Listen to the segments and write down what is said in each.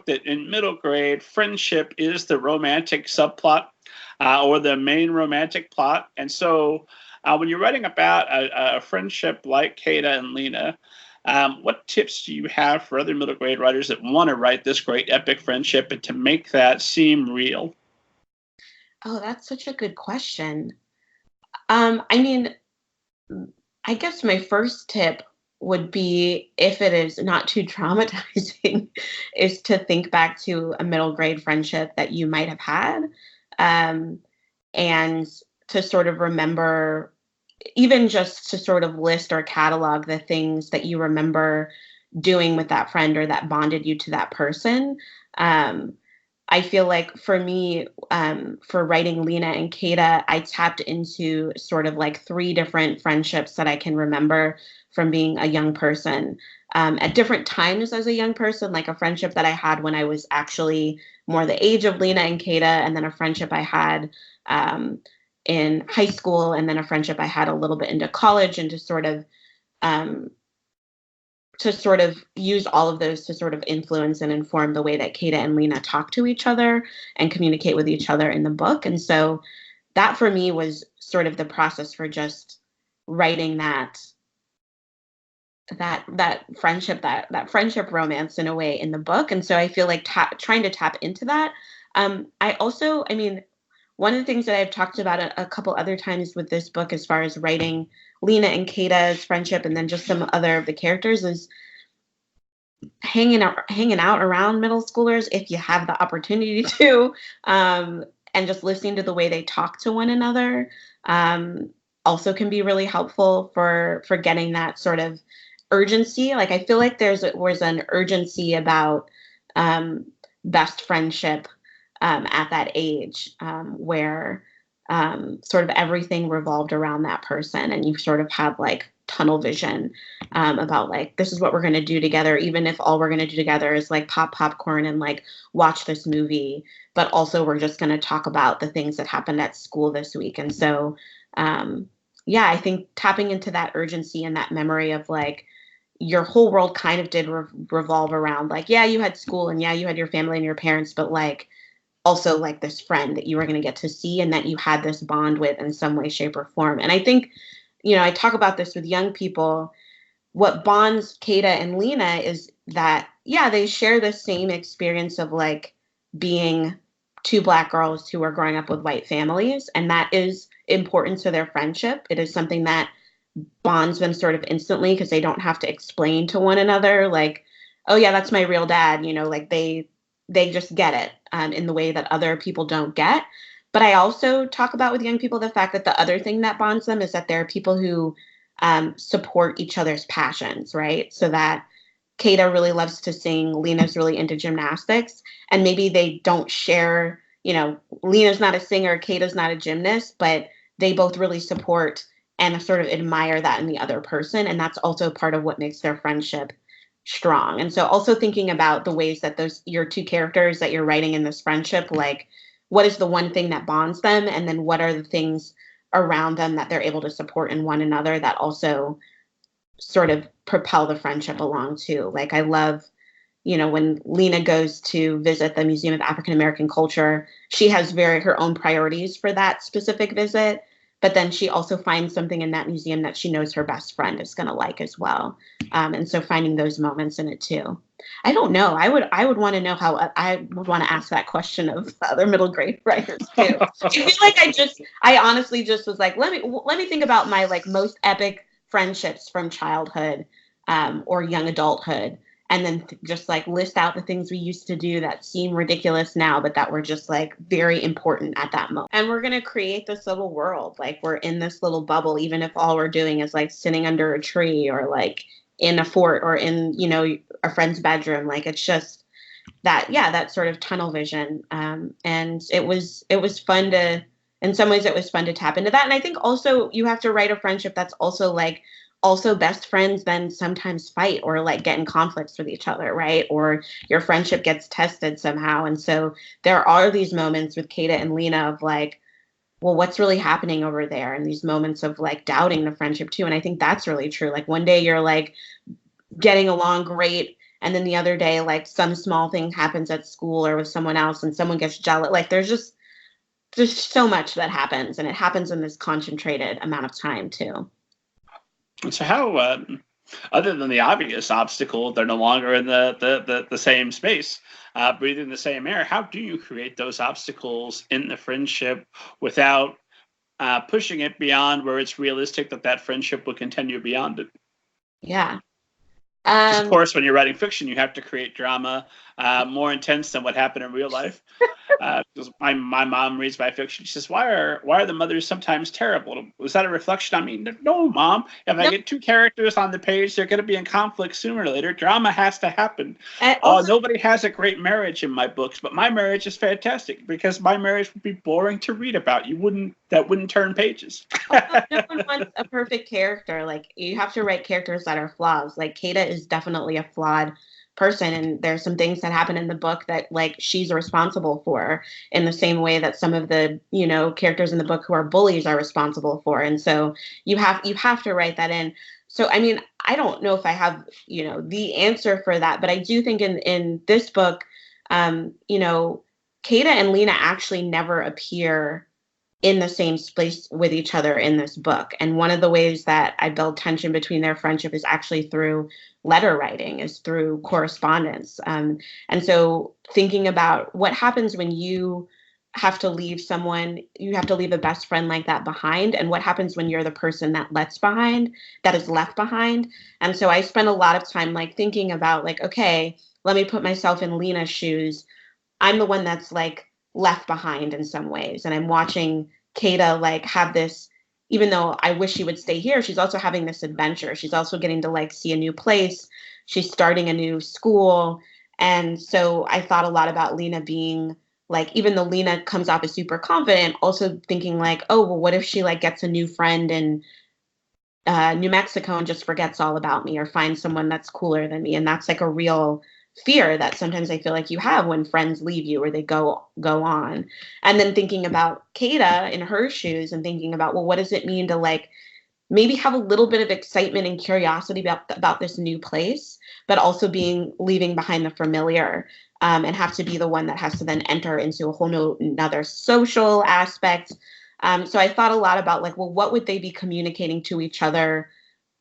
that in middle grade, friendship is the romantic subplot or the main romantic plot. And so when you're writing about a friendship like Kata and Lena, what tips do you have for other middle grade writers that want to write this great epic friendship and to make that seem real? Oh, that's such a good question. I mean, I guess my first tip would be, if it is not too traumatizing, is to think back to a middle grade friendship that you might have had, um, and to sort of remember, even just to sort of list or catalog the things that you remember doing with that friend or that bonded you to that person. Um, I feel like for me, for writing Lena and Kata, I tapped into sort of like three different friendships that I can remember from being a young person. At different times as a young person, like a friendship that I had when I was actually more the age of Lena and Kata, and then a friendship I had in high school, and then a friendship I had a little bit into college, and um, to sort of use all of those to sort of influence and inform the way that Kata and Lena talk to each other and communicate with each other in the book. And so that for me was sort of the process for just writing that friendship romance in a way in the book. And so I feel like trying to tap into that. I mean, one of the things that I've talked about a couple other times with this book, as far as writing Lena and Kata's friendship, and then just some other of the characters, is hanging out around middle schoolers if you have the opportunity to, and just listening to the way they talk to one another. Also can be really helpful for getting that sort of urgency. Like, I feel like was an urgency about best friendship at that age, where sort of everything revolved around that person, and you sort of had like tunnel vision about like, this is what we're going to do together, even if all we're going to do together is like pop popcorn and like watch this movie, but also we're just going to talk about the things that happened at school this week. And so yeah, I think tapping into that urgency and that memory of like, your whole world kind of did revolve around like, yeah, you had school, and yeah, you had your family and your parents, but like also like this friend that you were going to get to see and that you had this bond with in some way, shape, or form. And I think, I talk about this with young people. What bonds Kata and Lena is that, yeah, they share the same experience of like being two Black girls who are growing up with white families. And that is important to their friendship. It is something that bonds them sort of instantly, because they don't have to explain to one another like, oh yeah, that's my real dad, like they just get it in the way that other people don't get. But I also talk about with young people the fact that the other thing that bonds them is that there are people who support each other's passions, right? So that Kata really loves to sing, Lena's really into gymnastics, and maybe they don't share, Lena's not a singer, Kata's not a gymnast, but they both really support and sort of admire that in the other person. And that's also part of what makes their friendship strong. And so also thinking about the ways that your two characters that you're writing in this friendship, like, what is the one thing that bonds them? And then what are the things around them that they're able to support in one another that also sort of propel the friendship along too. Like, I love, when Lena goes to visit the Museum of African American Culture, she has her own priorities for that specific visit. But then she also finds something in that museum that she knows her best friend is going to like as well. And so finding those moments in it too. I don't know. I would want to know how. I would want to ask that question of other middle grade writers too. I feel like I honestly just was like, let me think about my like most epic friendships from childhood or young adulthood. And then just like list out the things we used to do that seem ridiculous now, but that were just like very important at that moment. And we're going to create this little world. Like, we're in this little bubble, even if all we're doing is like sitting under a tree or like in a fort or in, a friend's bedroom. Like, it's just that sort of tunnel vision. And it was fun in some ways it was fun to tap into that. And I think also you have to write a friendship that's also like, also best friends then sometimes fight or like get in conflicts with each other, right? Or your friendship gets tested somehow. And so there are these moments with Kata and Lena of like, well, what's really happening over there? And these moments of like doubting the friendship too. And I think that's really true. Like, one day you're like getting along great And then the other day, like some small thing happens at school or with someone else and someone gets jealous. Like there's so much that happens, and it happens in this concentrated amount of time too. So how, other than the obvious obstacle, they're no longer in the same space, breathing the same air, how do you create those obstacles in the friendship without pushing it beyond where it's realistic that friendship will continue beyond it? Yeah. Of course, when you're writing fiction, you have to create drama more intense than what happened in real life. Because my mom reads my fiction. She says, "Why are the mothers sometimes terrible? Was that a reflection on me?" No, Mom. If I get two characters on the page, they're going to be in conflict sooner or later. Drama has to happen. Nobody has a great marriage in my books, but my marriage is fantastic because my marriage would be boring to read about. That wouldn't turn pages. No one wants a perfect character. Like, you have to write characters that are flaws. Like, Kata is definitely a flawed person, and there's some things that happen in the book that like she's responsible for, in the same way that some of the characters in the book who are bullies are responsible for. And so you have to write that in. So I mean, I don't know if I have the answer for that, but I do think in this book, Kata and Lena actually never appear in the same space with each other in this book. And one of the ways that I build tension between their friendship is actually through letter writing, is through correspondence. And so thinking about what happens when you have to leave someone, you have to leave a best friend like that behind, and what happens when you're the person that is left behind. And so I spend a lot of time like thinking about like, okay, let me put myself in Lena's shoes. I'm the one that's like left behind in some ways. And I'm watching Kata like have this, even though I wish she would stay here, she's also having this adventure. She's also getting to like see a new place. She's starting a new school. And so I thought a lot about Lena being like, even though Lena comes off as super confident, also thinking like, oh, well, what if she like gets a new friend in New Mexico and just forgets all about me, or finds someone that's cooler than me? And that's like a real fear that sometimes I feel like you have when friends leave you or they go on. And then thinking about Kata in her shoes and thinking about, well, what does it mean to like maybe have a little bit of excitement and curiosity about this new place, but also leaving behind the familiar, and have to be the one that has to then enter into a whole another social aspect. So I thought a lot about like, well, what would they be communicating to each other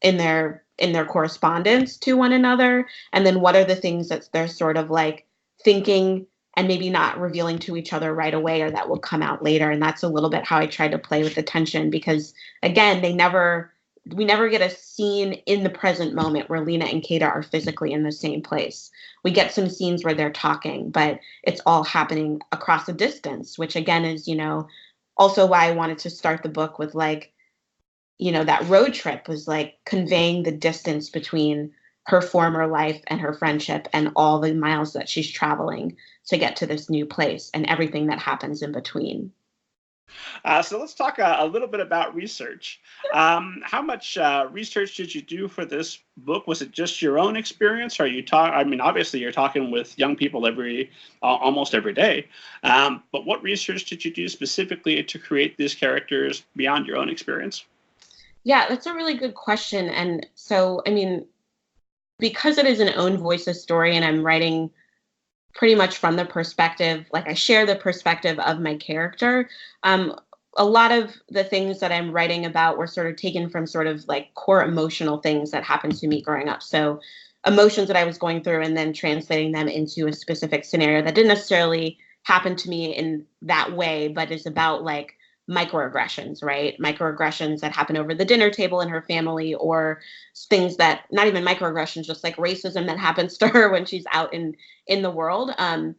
in their correspondence to one another? And then what are the things that they're sort of like thinking and maybe not revealing to each other right away, or that will come out later? And that's a little bit how I tried to play with the tension, because again, we never get a scene in the present moment where Lena and Kata are physically in the same place. We get some scenes where they're talking, but it's all happening across a distance, which again is, also why I wanted to start the book with like, that road trip was like conveying the distance between her former life and her friendship and all the miles that she's traveling to get to this new place and everything that happens in between. So let's talk a little bit about research. How much research did you do for this book? Was it just your own experience? Or obviously you're talking with young people almost every day. But what research did you do specifically to create these characters beyond your own experience? Yeah, that's a really good question. And so, I mean, because it is an own voices story and I'm writing pretty much from the perspective, like I share the perspective of my character, a lot of the things that I'm writing about were sort of taken from sort of like core emotional things that happened to me growing up. So emotions that I was going through and then translating them into a specific scenario that didn't necessarily happen to me in that way, but is about like microaggressions, right? Microaggressions that happen over the dinner table in her family, or things that, not even microaggressions, just like racism that happens to her when she's out in the world. And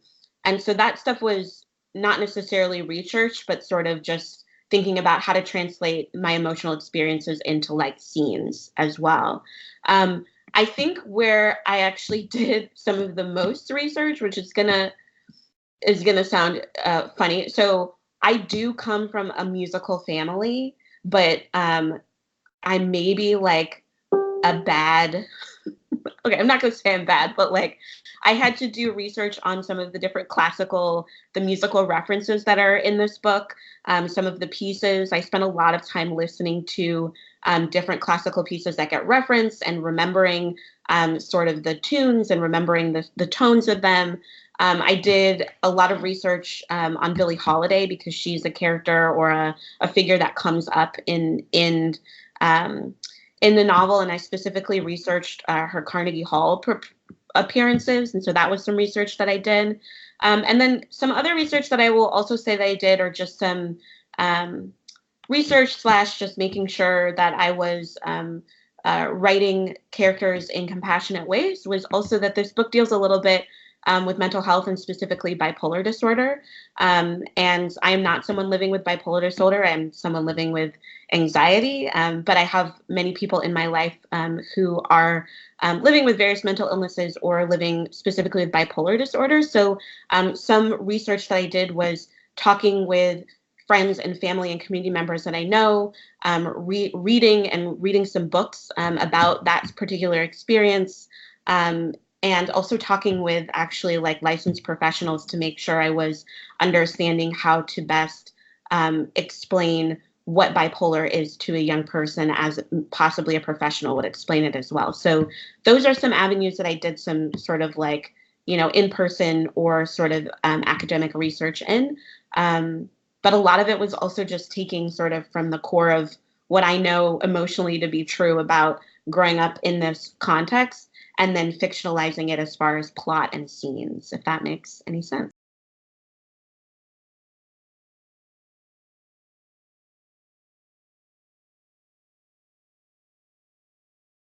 so that stuff was not necessarily research, but sort of just thinking about how to translate my emotional experiences into like scenes as well. I think where I actually did some of the most research, which is gonna sound funny. So I do come from a musical family, but I'm maybe like a bad, okay, I'm not going to say I'm bad, but like I had to do research on some of the musical references that are in this book. Some of the pieces, I spent a lot of time listening to different classical pieces that get referenced and remembering sort of the tunes and remembering the tones of them. I did a lot of research on Billie Holiday because she's a character or a figure that comes up in the novel, and I specifically researched her Carnegie Hall appearances, and so that was some research that I did. And then some other research that I will also say that I did, or just some research / just making sure that I was writing characters in compassionate ways, was also that this book deals a little bit with mental health and specifically bipolar disorder. And I am not someone living with bipolar disorder. I'm someone living with anxiety. But I have many people in my life who are living with various mental illnesses or living specifically with bipolar disorder. So some research that I did was talking with friends and family and community members that I know, reading some books about that particular experience. And also talking with actually like licensed professionals to make sure I was understanding how to best explain what bipolar is to a young person as possibly a professional would explain it as well. So those are some avenues that I did some sort of like, in-person or sort of academic research in. But a lot of it was also just taking sort of from the core of what I know emotionally to be true about growing up in this context, and then fictionalizing it as far as plot and scenes, if that makes any sense.